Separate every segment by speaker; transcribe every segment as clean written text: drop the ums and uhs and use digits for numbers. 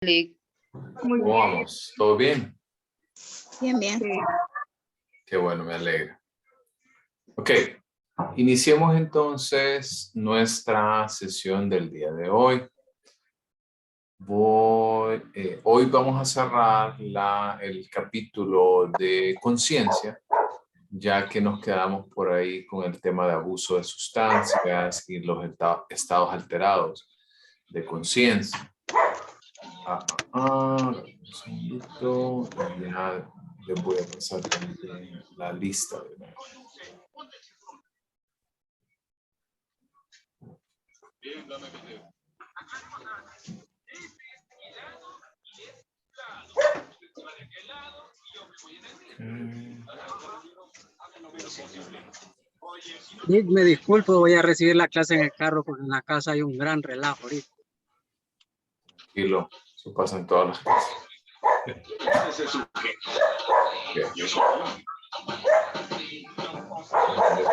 Speaker 1: Lick.
Speaker 2: Muy
Speaker 3: ¿Cómo
Speaker 2: bien.
Speaker 3: vamos? ¿Todo bien?
Speaker 4: Bien, bien.
Speaker 2: Sí.
Speaker 3: Qué bueno, me alegra. Ok, iniciemos entonces nuestra sesión del día de hoy. Hoy vamos a cerrar el capítulo de conciencia, ya que nos quedamos por ahí con el tema de abuso de sustancias y los estados alterados de conciencia. Un segundito, ya les voy a pasar también la lista de nuevo.
Speaker 5: Nick, me disculpo, voy a recibir la clase en el carro porque en la casa hay un gran relajo ahorita.
Speaker 3: Tranquilo, eso pasa en todas las cosas.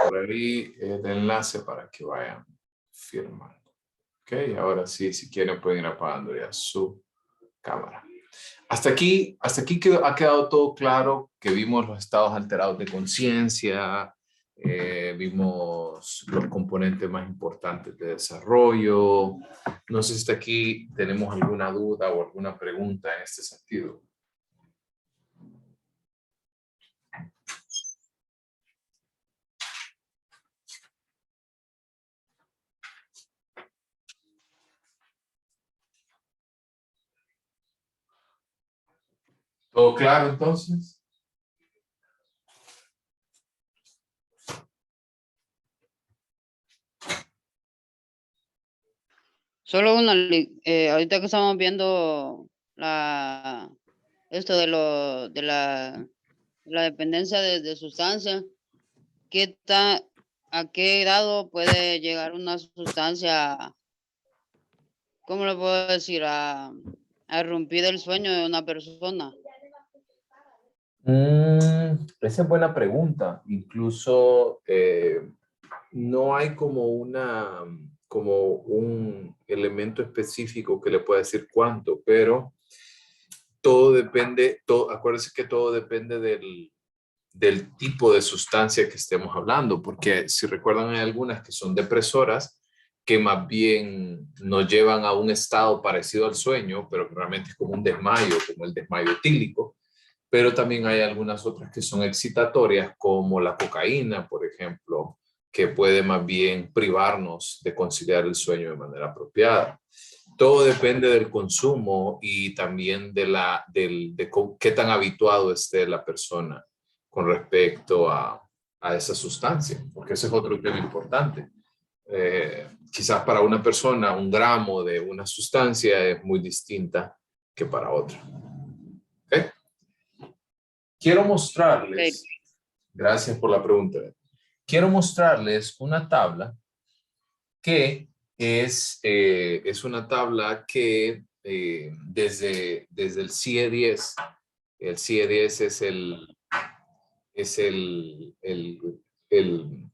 Speaker 3: Por ahí el enlace para que vayan firmando. Ok, ahora sí, si quieren pueden ir apagando ya su cámara. Hasta aquí ha quedado todo claro, que vimos los estados alterados de conciencia, vimos los componentes más importantes de desarrollo. No sé si hasta aquí tenemos alguna duda o alguna pregunta en este sentido. ¿Todo claro entonces?
Speaker 1: Solo una, Lick. Ahorita que estamos viendo esto de la dependencia de sustancias, ¿a qué grado puede llegar una sustancia, cómo le puedo decir, a romper el sueño de una persona?
Speaker 3: Esa es buena pregunta. Incluso no hay como un elemento específico que le pueda decir cuánto, pero todo depende, acuérdense que todo depende del tipo de sustancia que estemos hablando, porque si recuerdan hay algunas que son depresoras, que más bien nos llevan a un estado parecido al sueño, pero que realmente es como un desmayo, como el desmayo etílico. Pero también hay algunas otras que son excitatorias, como la cocaína, por ejemplo, que puede más bien privarnos de conciliar el sueño de manera apropiada. Todo depende del consumo y también de qué tan habituado esté la persona con respecto a esa sustancia, porque ese es otro tema importante. Quizás para una persona 1 gramo de una sustancia es muy distinta que para otra. ¿Okay? Quiero mostrarles, gracias por la pregunta, quiero mostrarles una tabla que es una tabla que desde el CIE-10, el CIE-10 es el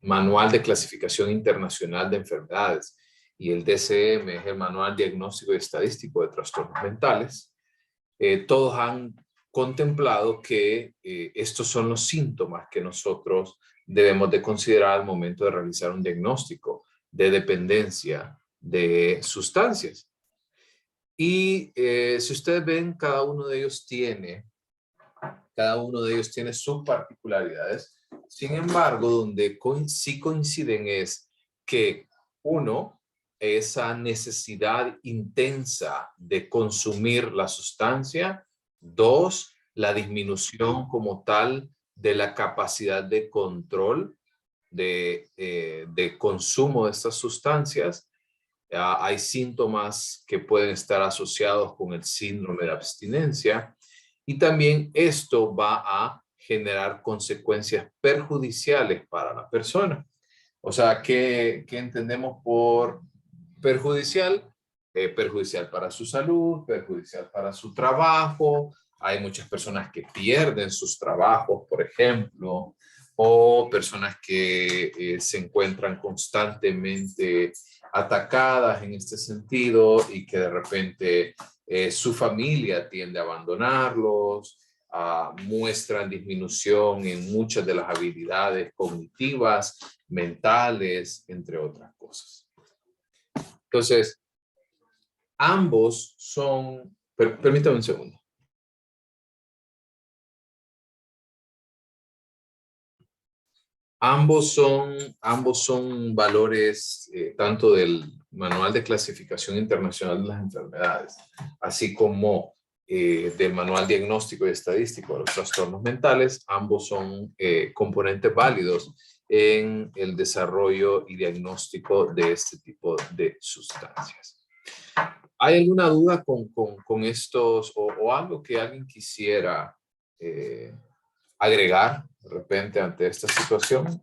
Speaker 3: Manual de Clasificación Internacional de Enfermedades y el DCM es el Manual Diagnóstico y Estadístico de Trastornos Mentales. Todos han contemplado que estos son los síntomas que nosotros debemos de considerar al momento de realizar un diagnóstico de dependencia de sustancias. Y si ustedes ven, cada uno de ellos tiene sus particularidades. Sin embargo, donde sí coinciden es que uno, esa necesidad intensa de consumir la sustancia. 2, la disminución como tal de la capacidad de control de consumo de estas sustancias. Hay síntomas que pueden estar asociados con el síndrome de abstinencia y también esto va a generar consecuencias perjudiciales para la persona. O sea, ¿qué entendemos por perjudicial? Perjudicial para su salud, perjudicial para su trabajo. Hay muchas personas que pierden sus trabajos, por ejemplo, o personas que se encuentran constantemente atacadas en este sentido y que de repente Su familia tiende a abandonarlos, muestran disminución en muchas de las habilidades cognitivas, mentales, entre otras cosas. Entonces, ambos son, permítame un segundo. Ambos son valores tanto del Manual de Clasificación Internacional de las Enfermedades, así como del Manual Diagnóstico y Estadístico de los Trastornos Mentales. Ambos son componentes válidos en el desarrollo y diagnóstico de este tipo de sustancias. ¿Hay alguna duda con estos o algo que alguien quisiera agregar de repente ante esta situación?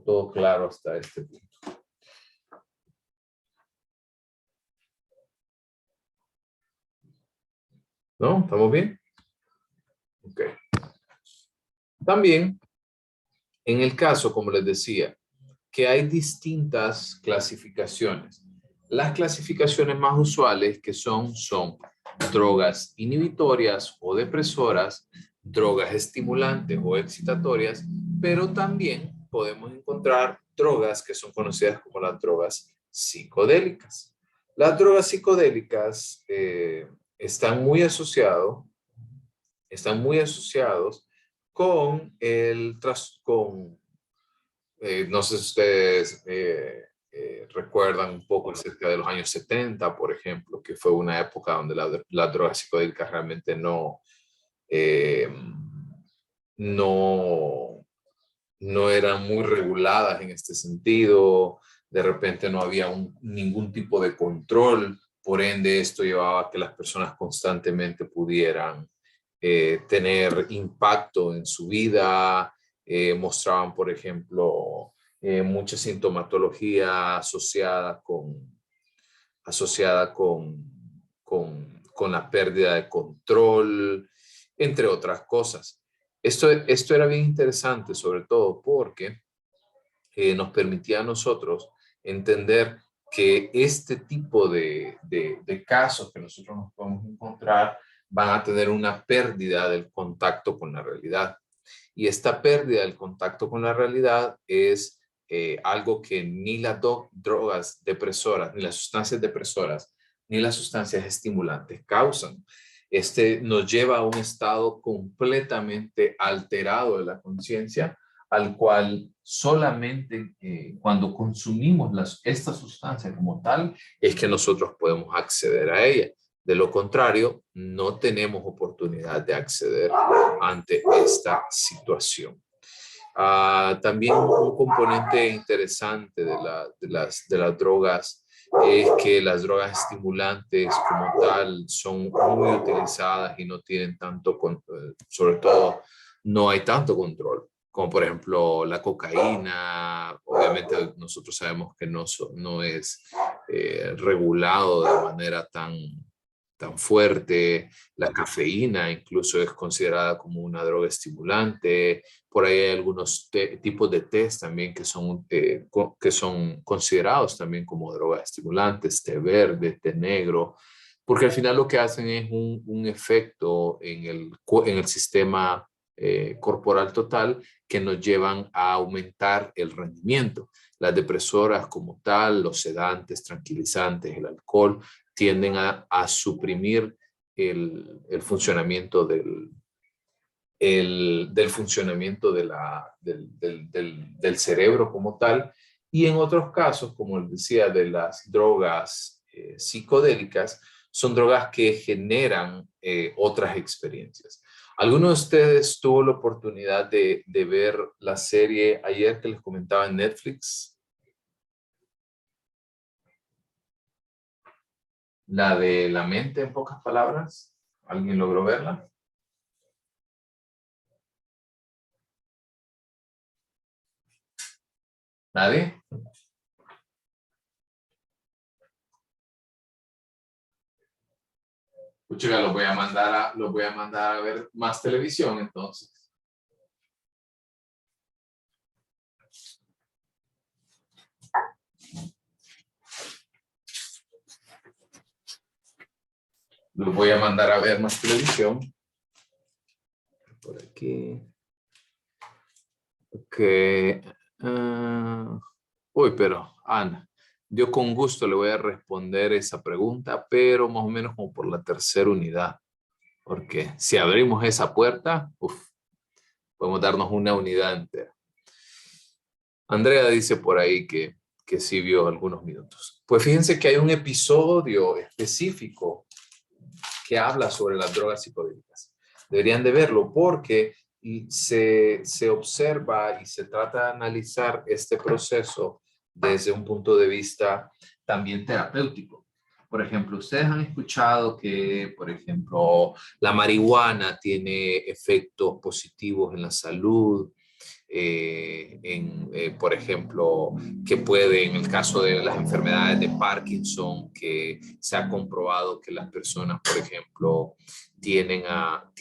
Speaker 3: Todo claro hasta este punto. ¿No? ¿Estamos bien? Ok. También, en el caso, como les decía, que hay distintas clasificaciones. Las clasificaciones más usuales que son drogas inhibitorias o depresoras, drogas estimulantes o excitatorias, pero también podemos encontrar drogas que son conocidas como las drogas psicodélicas. Las drogas psicodélicas están muy asociados con no sé si ustedes recuerdan un poco acerca de los años 70, por ejemplo, que fue una época donde las drogas psicodélicas realmente eh, no, no eran muy reguladas en este sentido. De repente no había ningún tipo de control, por ende esto llevaba a que las personas constantemente pudieran tener impacto en su vida. Mostraban, por ejemplo, mucha sintomatología asociada con la pérdida de control, entre otras cosas. Esto era bien interesante, sobre todo porque nos permitía a nosotros entender que este tipo de casos que nosotros nos podemos encontrar van a tener una pérdida del contacto con la realidad. Y esta pérdida del contacto con la realidad es algo que ni las drogas depresoras, ni las sustancias depresoras, ni las sustancias estimulantes causan. Nos lleva a un estado completamente alterado de la conciencia, al cual solamente cuando consumimos esta sustancia como tal es que nosotros podemos acceder a ella. De lo contrario, no tenemos oportunidad de acceder ante esta situación. También un componente interesante de las drogas es que las drogas estimulantes como tal son muy utilizadas y no tienen sobre todo no hay tanto control, como por ejemplo la cocaína. Obviamente nosotros sabemos que no es regulado de manera tan fuerte. La cafeína incluso es considerada como una droga estimulante. Por ahí hay algunos tipos de test también que son considerados también como drogas estimulantes, té verde, té negro, porque al final lo que hacen es un efecto en el sistema corporal total que nos llevan a aumentar el rendimiento. Las depresoras como tal, los sedantes, tranquilizantes, el alcohol, tienden a suprimir el funcionamiento del funcionamiento del cerebro como tal. Y en otros casos, como les decía, de las drogas psicodélicas, son drogas que generan otras experiencias. ¿Alguno de ustedes tuvo la oportunidad de ver la serie ayer que les comentaba en Netflix? La de la mente, en pocas palabras. ¿Alguien logró verla? ¿Nadie? Puchiga, los voy a mandar a ver más televisión entonces. Los voy a mandar a ver más televisión. Por aquí. Ok. Uy, pero Ana, yo con gusto le voy a responder esa pregunta, pero más o menos como por la tercera unidad. Porque si abrimos esa puerta, podemos darnos una unidad entera. Andrea dice por ahí que sí vio algunos minutos. Pues fíjense que hay un episodio específico que habla sobre las drogas psicodélicas. Deberían de verlo porque se observa y se trata de analizar este proceso desde un punto de vista también terapéutico. Por ejemplo, ustedes han escuchado que, por ejemplo, la marihuana tiene efectos positivos en la salud, por ejemplo, que puede, en el caso de las enfermedades de Parkinson, que se ha comprobado que las personas, por ejemplo, tienden a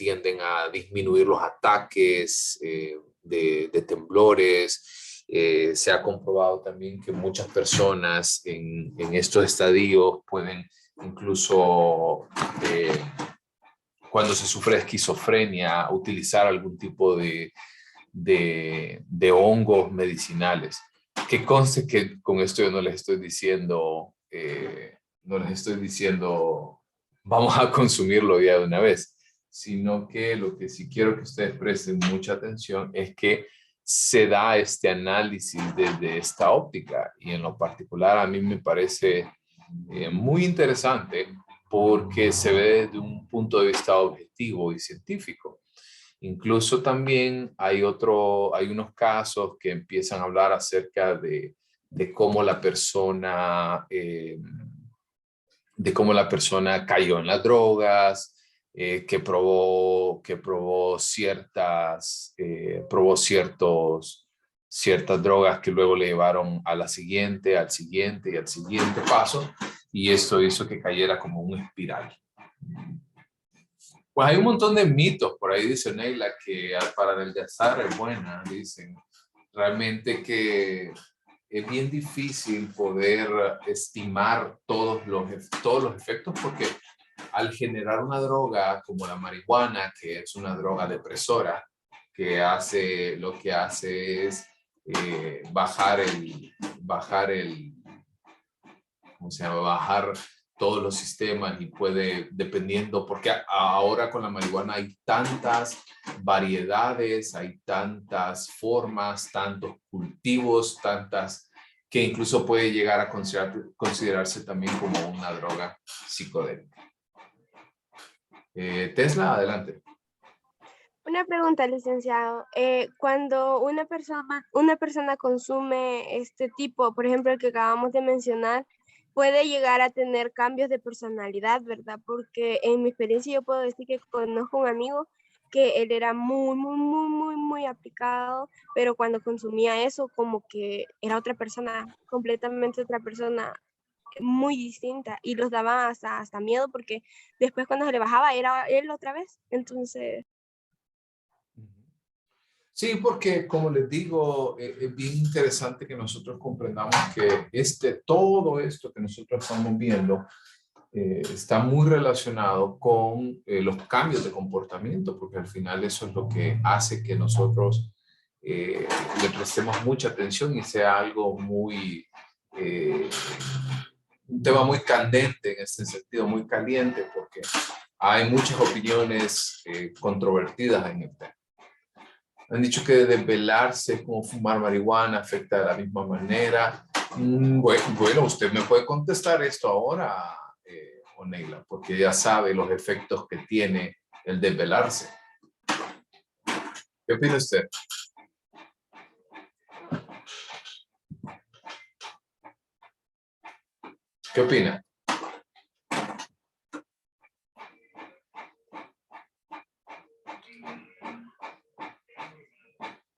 Speaker 3: disminuir los ataques de temblores. Se ha comprobado también que muchas personas en estos estadios pueden incluso, cuando se sufre de esquizofrenia, utilizar algún tipo de hongos medicinales. Que conste que con esto yo no les estoy diciendo, vamos a consumirlo ya de una vez, sino que lo que sí quiero que ustedes presten mucha atención es que se da este análisis desde esta óptica, y en lo particular a mí me parece muy interesante porque se ve desde un punto de vista objetivo y científico. Incluso también hay unos casos que empiezan a hablar acerca de cómo la persona, cayó en las drogas, que probó ciertas drogas que luego le llevaron a al siguiente y al siguiente paso, y esto hizo que cayera como un espiral. Pues hay un montón de mitos, por ahí dice Neila, que para adelgazar es buena, dicen. Realmente que es bien difícil poder estimar todos los efectos, porque al generar una droga como la marihuana, que es una droga depresora, lo que hace es bajar ¿cómo se llama? Bajar todos los sistemas, y puede, dependiendo, porque ahora con la marihuana hay tantas variedades, hay tantas formas, tantos cultivos, que incluso puede llegar a considerarse también como una droga psicodélica. Tesla, adelante.
Speaker 2: Una pregunta, licenciado. Cuando una persona consume este tipo, por ejemplo, el que acabamos de mencionar, puede llegar a tener cambios de personalidad, ¿verdad? Porque en mi experiencia yo puedo decir que conozco un amigo que él era muy aplicado, pero cuando consumía eso como que era otra persona, completamente otra persona, muy distinta, y los daba hasta miedo, porque después cuando se le bajaba era él otra vez. Entonces...
Speaker 3: Sí, porque como les digo, es bien interesante que nosotros comprendamos que todo esto que nosotros estamos viendo está muy relacionado con los cambios de comportamiento, porque al final eso es lo que hace que nosotros le prestemos mucha atención y sea algo un tema muy candente en este sentido, muy caliente, porque hay muchas opiniones controvertidas en el tema. Han dicho que desvelarse como fumar marihuana afecta de la misma manera. Bueno, usted me puede contestar esto ahora, Oneila, porque ya sabe los efectos que tiene el desvelarse. ¿Qué opina usted? ¿Qué opina?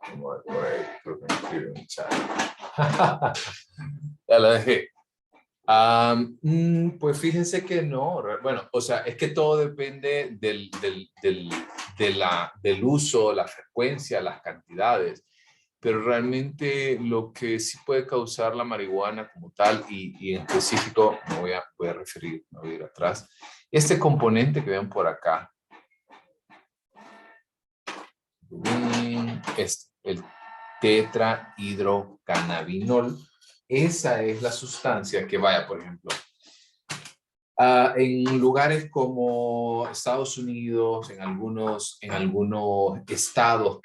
Speaker 3: Vamos a ver por ahí, creo que me escribe un chat. Ya la dejé. Pues fíjense que no. Bueno, o sea, es que todo depende del uso, la frecuencia, las cantidades. pero realmente lo que sí puede causar la marihuana como tal, y en específico voy a referir, me voy a ir atrás, este componente que ven por acá, el tetrahidrocannabinol, esa es la sustancia que vaya, por ejemplo, en lugares como Estados Unidos, en algunos estados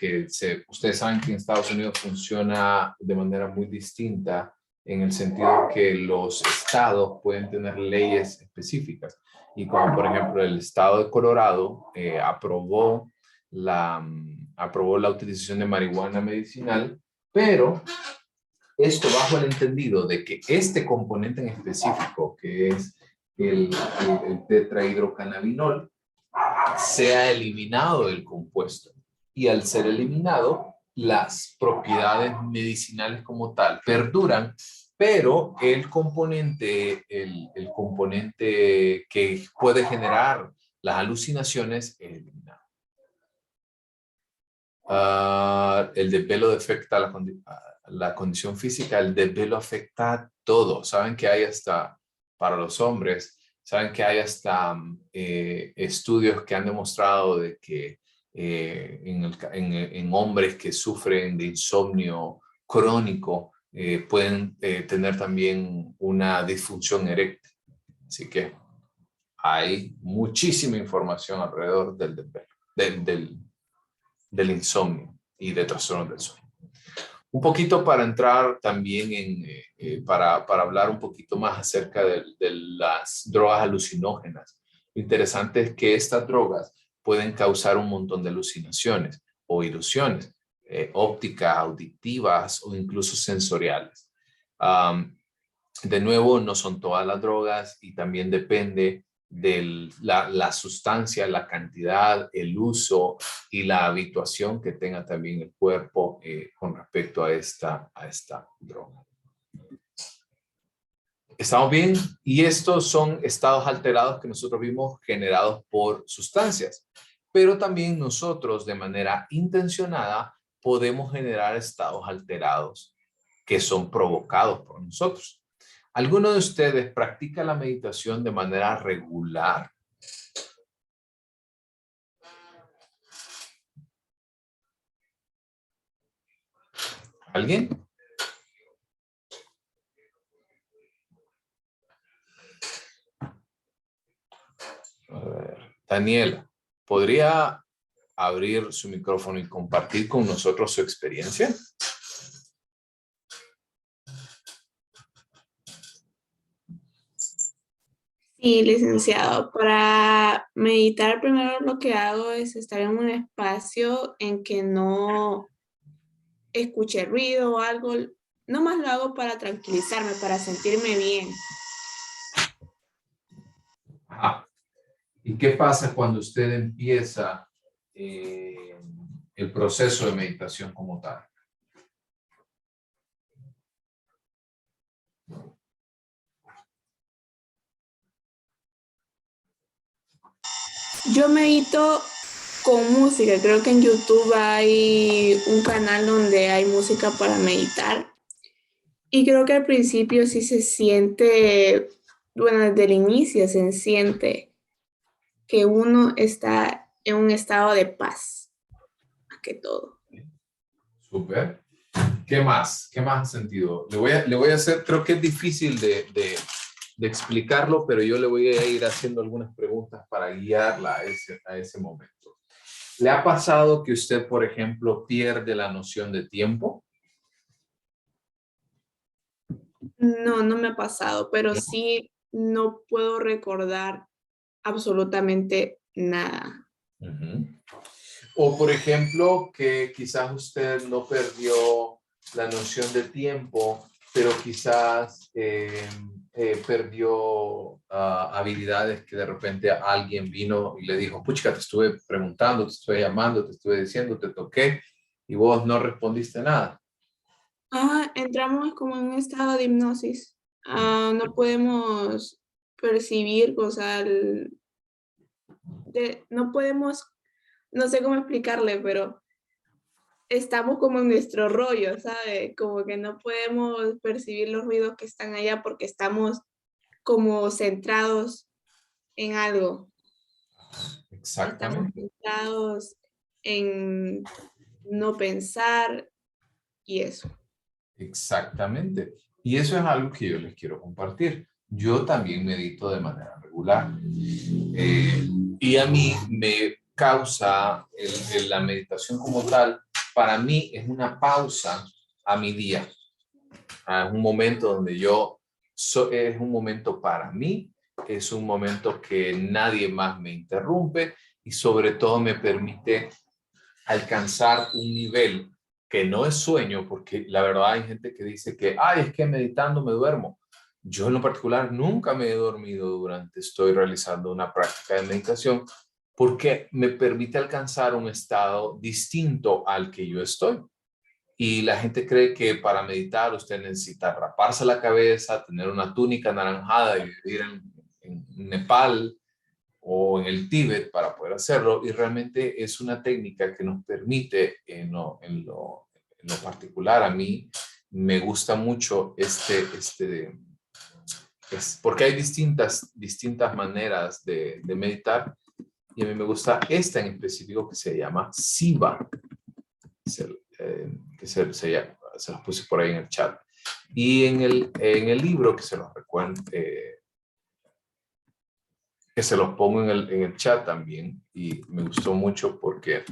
Speaker 3: ustedes saben que en Estados Unidos funciona de manera muy distinta en el sentido que los estados pueden tener leyes específicas. Y como por ejemplo el estado de Colorado aprobó la utilización de marihuana medicinal, pero esto bajo el entendido de que este componente en específico, que es el tetrahidrocannabinol, sea eliminado del compuesto. Y al ser eliminado, las propiedades medicinales como tal perduran, pero el componente que puede generar las alucinaciones es eliminado. El desvelo afecta la condición física, el desvelo afecta todo. Saben que hay hasta, para los hombres, saben que hay hasta estudios que han demostrado de que en hombres que sufren de insomnio crónico pueden tener también una disfunción eréctil. Así que hay muchísima información alrededor del desvelo, del insomnio y de trastornos del sueño. Un poquito para entrar también para hablar un poquito más acerca de las drogas alucinógenas. Lo interesante es que estas drogas pueden causar un montón de alucinaciones o ilusiones ópticas, auditivas o incluso sensoriales. De nuevo, no son todas las drogas y también depende de la sustancia, la cantidad, el uso y la habituación que tenga también el cuerpo con respecto a esta droga. ¿Estamos bien? Y estos son estados alterados que nosotros vimos generados por sustancias, pero también nosotros de manera intencionada podemos generar estados alterados que son provocados por nosotros. ¿Alguno de ustedes practica la meditación de manera regular? ¿Alguien? A ver, Daniela, ¿podría abrir su micrófono y compartir con nosotros su experiencia?
Speaker 4: Sí, licenciado. Para meditar, primero lo que hago es estar en un espacio en que no escuche ruido o algo. Nomás lo hago para tranquilizarme, para sentirme bien.
Speaker 3: Ajá. ¿Y qué pasa cuando usted empieza el proceso de meditación como tal?
Speaker 4: Yo medito con música. Creo que en YouTube hay un canal donde hay música para meditar. Y creo que al principio sí se siente, bueno, desde el inicio se siente que uno está en un estado de paz, más que todo.
Speaker 3: Súper. ¿Qué más? ¿Qué más ha sentido? Le voy a hacer, creo que es difícil de explicarlo, pero yo le voy a ir haciendo algunas preguntas para guiarla a ese momento. ¿Le ha pasado que usted, por ejemplo, pierde la noción de tiempo?
Speaker 4: No, no me ha pasado, pero sí no puedo recordar absolutamente nada.
Speaker 3: Uh-huh. O, por ejemplo, que quizás usted no perdió la noción de tiempo, pero quizás perdió habilidades que de repente alguien vino y le dijo, puchica, te estuve preguntando, te estuve llamando, te estuve diciendo, te toqué y vos no respondiste nada.
Speaker 4: Entramos como en un estado de hipnosis. No podemos percibir, o sea, no podemos, no sé cómo explicarle, pero estamos como en nuestro rollo, ¿sabe? Como que no podemos percibir los ruidos que están allá porque estamos como centrados en algo. Estamos
Speaker 3: Exactamente.
Speaker 4: centrados en no pensar y eso.
Speaker 3: Exactamente. Y eso es algo que yo les quiero compartir. Yo también medito de manera regular. Y a mí me causa la meditación como tal, para mí es una pausa a mi día. Es un momento donde es un momento para mí, es un momento que nadie más me interrumpe y sobre todo me permite alcanzar un nivel que no es sueño, porque la verdad hay gente que dice que, ay, es que meditando me duermo. Yo en lo particular nunca me he dormido estoy realizando una práctica de meditación, porque me permite alcanzar un estado distinto al que yo estoy. Y la gente cree que para meditar usted necesita raparse la cabeza, tener una túnica anaranjada y vivir en Nepal o en el Tíbet para poder hacerlo, y realmente es una técnica que nos permite, en lo particular a mí, me gusta mucho porque hay distintas maneras de meditar, y a mí me gusta esta en específico que se llama Siva, se los puse por ahí en el chat. Y en el libro que se los recuerdo, que se los pongo en el chat también, y me gustó mucho porque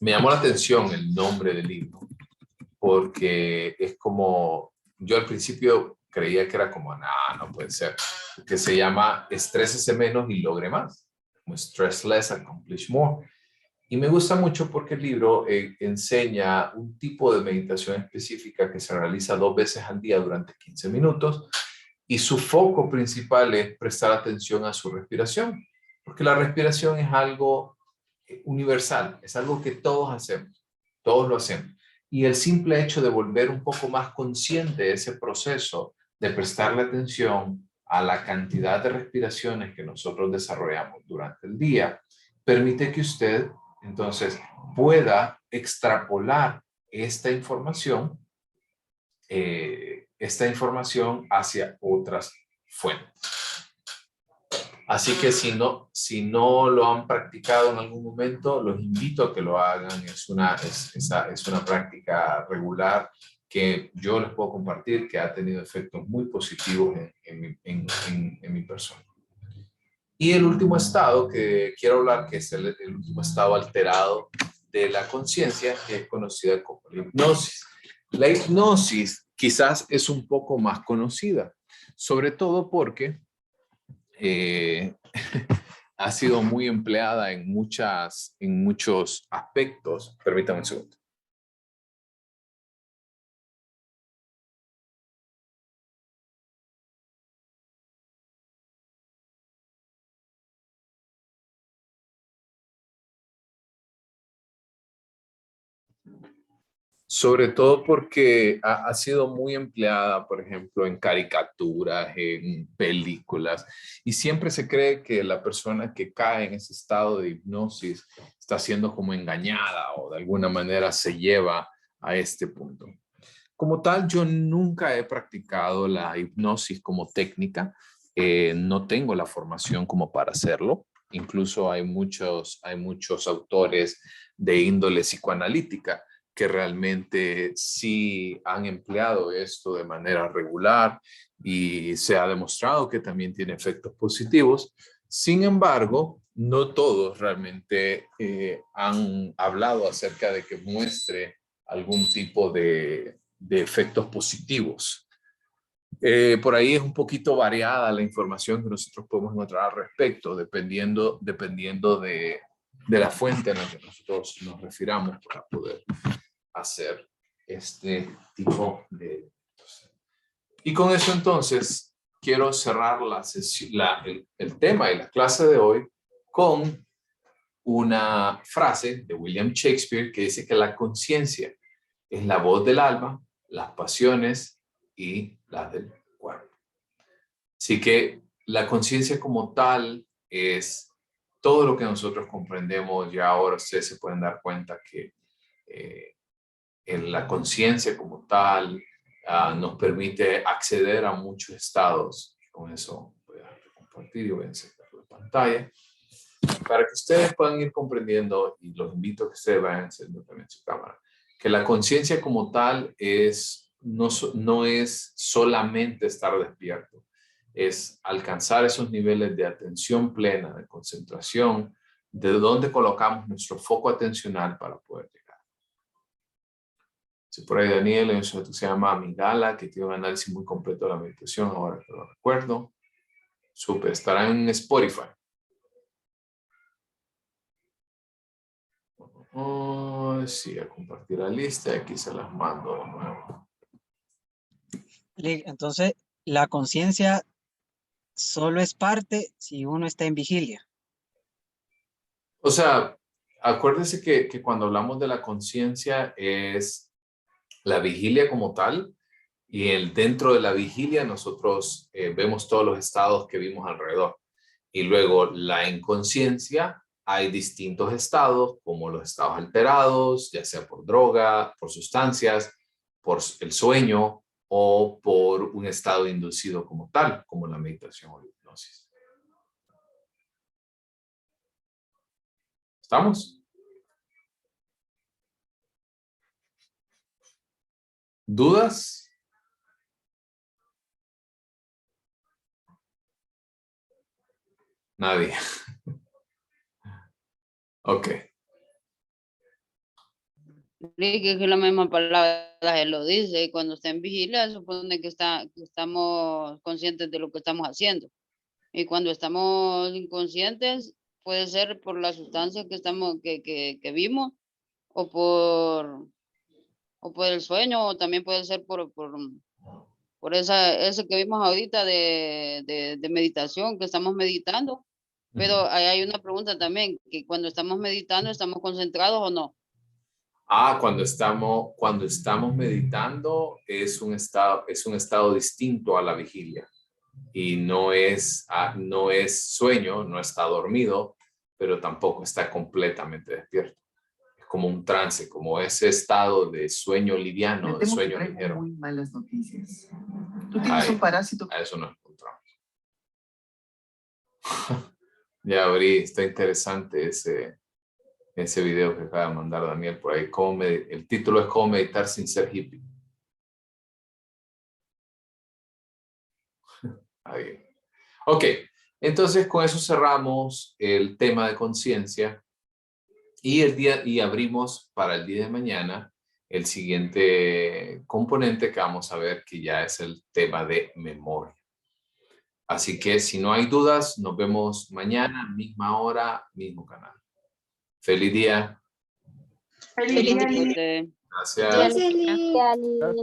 Speaker 3: me llamó la atención el nombre del libro, porque es como, yo al principio creía que era como, no puede ser, que se llama Estrésese menos y logre más, como Stress Less, Accomplish More. Y me gusta mucho porque el libro enseña un tipo de meditación específica que se realiza 2 veces al día durante 15 minutos, y su foco principal es prestar atención a su respiración, porque la respiración es algo universal, es algo que todos lo hacemos. Y el simple hecho de volver un poco más consciente de ese proceso, de prestarle atención a la cantidad de respiraciones que nosotros desarrollamos durante el día, permite que usted entonces pueda extrapolar esta información hacia otras fuentes. Así que si no lo han practicado en algún momento, los invito a que lo hagan. Es una práctica regular que yo les puedo compartir, que ha tenido efectos muy positivos en mi persona. Y el último estado que quiero hablar, que es el último estado alterado de la conciencia, que es conocida como la hipnosis. La hipnosis quizás es un poco más conocida, sobre todo porque ha sido muy empleada en muchos aspectos. Permítame un segundo. Sobre todo porque ha sido muy empleada, por ejemplo, en caricaturas, en películas, y siempre se cree que la persona que cae en ese estado de hipnosis está siendo como engañada o de alguna manera se lleva a este punto. Como tal, yo nunca he practicado la hipnosis como técnica, no tengo la formación como para hacerlo. Incluso hay muchos autores de índole psicoanalítica que realmente sí han empleado esto de manera regular y se ha demostrado que también tiene efectos positivos. Sin embargo, no todos realmente han hablado acerca de que muestre algún tipo de efectos positivos. Por ahí es un poquito variada la información que nosotros podemos encontrar al respecto, dependiendo de la fuente a la que nosotros nos refiramos para poder hacer este tipo de... Y con eso entonces quiero cerrar el tema y la clase de hoy con una frase de William Shakespeare que dice que la conciencia es la voz del alma, las pasiones y las del cuerpo. Así que la conciencia como tal es todo lo que nosotros comprendemos. Ya ahora ustedes se pueden dar cuenta que en la conciencia como tal, nos permite acceder a muchos estados. Con eso voy a compartir y voy a enseñar la pantalla para que ustedes puedan ir comprendiendo, y los invito a que ustedes vayan encendiendo también su cámara, que la conciencia como tal no es solamente estar despierto, es alcanzar esos niveles de atención plena, de concentración, de donde colocamos nuestro foco atencional para poder llegar. Si por ahí Daniel, hay un sujeto que se llama Amigdala, que tiene un análisis muy completo de la meditación, ahora que lo recuerdo. Súper, estará en Spotify. Sí, a compartir la lista, aquí se las mando de nuevo.
Speaker 5: Entonces, la conciencia solo es parte si uno está en vigilia.
Speaker 3: O sea, acuérdense que cuando hablamos de la conciencia es la vigilia como tal, y dentro de la vigilia nosotros vemos todos los estados que vimos alrededor. Y luego la inconsciencia, hay distintos estados, como los estados alterados, ya sea por droga, por sustancias, por el sueño o por un estado inducido como tal, como la meditación o la hipnosis. ¿Estamos? ¿Dudas? Nadie. Ok.
Speaker 1: Sí, que es la misma palabra él lo dice, y cuando está en vigilia supone que estamos conscientes de lo que estamos haciendo. Y cuando estamos inconscientes, puede ser por la sustancia que vimos, o por el sueño, o también puede ser por ese que vimos ahorita de meditación, que estamos meditando. Pero ahí hay una pregunta también, que cuando estamos meditando, ¿estamos concentrados o no?
Speaker 3: Cuando estamos meditando es un estado distinto a la vigilia. Y no es sueño, no está dormido, pero tampoco está completamente despierto. Es como un trance, como ese estado de sueño liviano, de sueño ligero.
Speaker 6: Muy malas noticias. Tú tienes un parásito.
Speaker 3: A eso nos encontramos. Ya abrí, está interesante ese video que acaba de mandar Daniel por ahí. El título es ¿Cómo meditar sin ser hippie? Ahí. Ok, entonces con eso cerramos el tema de conciencia y abrimos para el día de mañana el siguiente componente que vamos a ver, que ya es el tema de memoria. Así que si no hay dudas, nos vemos mañana, misma hora, mismo canal. Feliz día.
Speaker 6: Feliz día.
Speaker 1: Este,
Speaker 3: Gracias.
Speaker 2: Gracias.